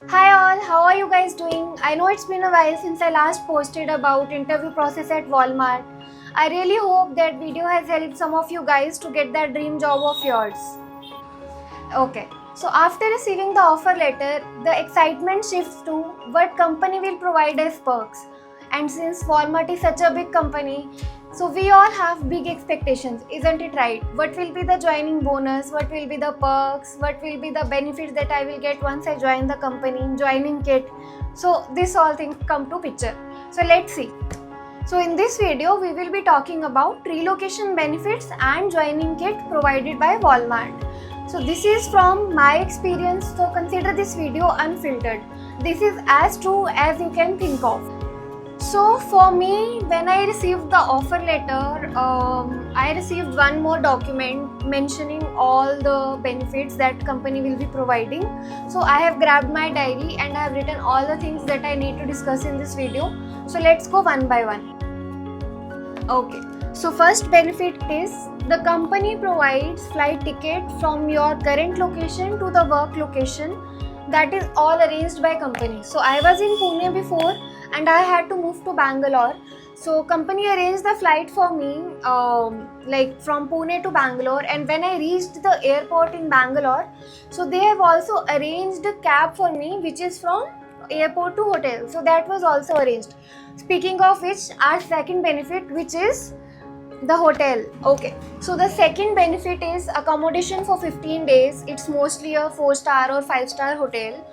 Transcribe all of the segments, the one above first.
Hi all, how are you guys doing? I know it's been a while since I last posted about interview process at Walmart. I really hope that video has helped some of you guys to get that dream job of yours. Okay, so after receiving the offer letter, the excitement shifts to what company will provide as perks. And since Walmart is such a big company, so we all have big expectations, isn't it right? What will be the joining bonus? What will be the perks? What will be the benefits that I will get once I join the company, joining kit? So this all things come to picture. So let's see. So in this video, we will be talking about relocation benefits and joining kit provided by Walmart. So this is from my experience, so consider this video unfiltered. This is as true as you can think of. So for me, when I received the offer letter, I received one more document mentioning all the benefits that company will be providing. So I have grabbed my diary and I have written all the things that I need to discuss in this video. So let's go one by one. Okay, so first benefit is the company provides flight ticket from your current location to the work location. That is all arranged by company. So I was in Pune before and I had to move to Bangalore. So company arranged the flight for me like from Pune to Bangalore, and when I reached the airport in Bangalore, so they have also arranged a cab for me which is from airport to hotel. So that was also arranged. Speaking of which, our second benefit, which is the hotel. Okay, so the second benefit is accommodation for 15 days. It's mostly a 4-star or 5-star hotel.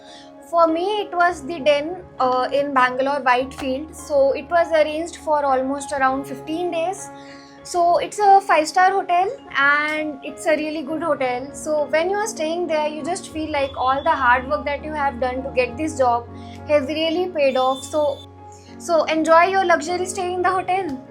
For me, it was the Den in Bangalore, Whitefield. So it was arranged for almost around 15 days. So it's a 5-star hotel and it's a really good hotel. So when you are staying there, you just feel like all the hard work that you have done to get this job has really paid off. So enjoy your luxury stay in the hotel.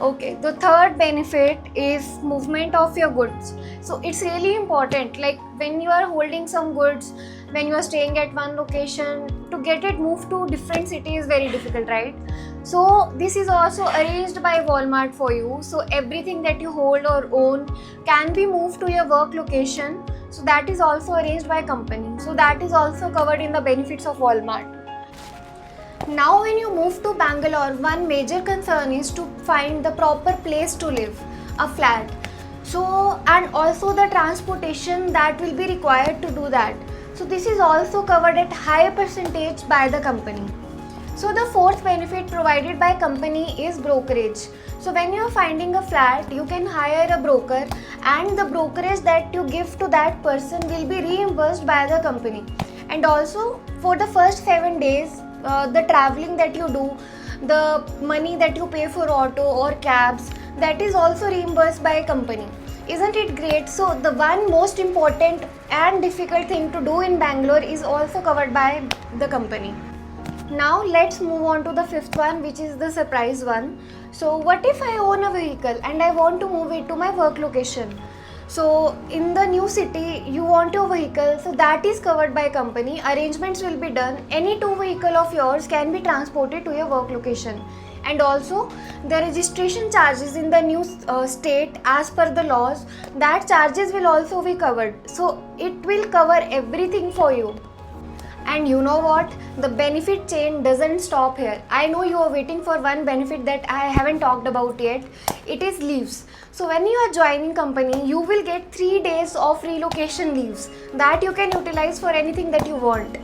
Okay, the third benefit is movement of your goods. So it's really important, like when you are holding some goods, when you are staying at one location, to get it moved to different city is very difficult, right? So this is also arranged by Walmart for you. So everything that you hold or own can be moved to your work location. So that is also arranged by company. So that is also covered in the benefits of Walmart. Now when you move to Bangalore, one major concern is to find the proper place to live, a flat. So, and also the transportation that will be required to do that. So this is also covered at high percentage by the company. So the fourth benefit provided by company is brokerage. So when you are finding a flat, you can hire a broker, and the brokerage that you give to that person will be reimbursed by the company. And also for the first 7 days, the traveling that you do, the money that you pay for auto or cabs, that is also reimbursed by a company. Isn't it great? So the one most important and difficult thing to do in Bangalore is also covered by the company. Now let's move on to the fifth one, which is the surprise one. So what if I own a vehicle and I want to move it to my work location? So in the new city, you want your vehicle, so that is covered by company. Arrangements will be done. Any 2 vehicle of yours can be transported to your work location. And also the registration charges in the new state as per the laws, that charges will also be covered. So it will cover everything for you. And you know what? The benefit chain doesn't stop here. I know you are waiting for one benefit that I haven't talked about yet. It is leaves. So when you are joining company, you will get 3 days of relocation leaves that you can utilize for anything that you want.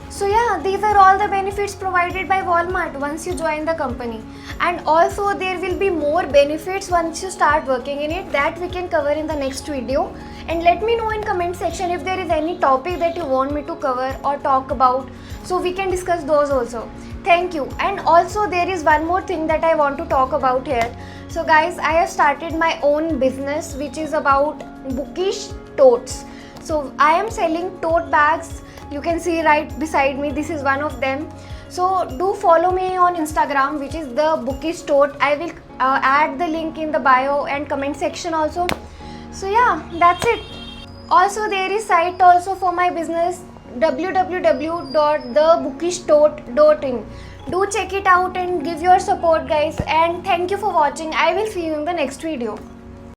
So yeah, these are all the benefits provided by Walmart once you join the company. And also there will be more benefits once you start working in it, that we can cover in the next video. And let me know in comment section if there is any topic that you want me to cover or talk about, so we can discuss those also. Thank you. And also there is one more thing that I want to talk about here. So guys, I have started my own business which is about bookish totes. So I am selling tote bags. You can see right beside me, this is one of them. So do follow me on Instagram, which is the bookish tote. I will add the link in the bio and comment section also. So yeah, that's it. Also there is site also for my business, www.thebookishtote.in. Do check it out and give your support guys, and thank you for watching. I will see you in the next video.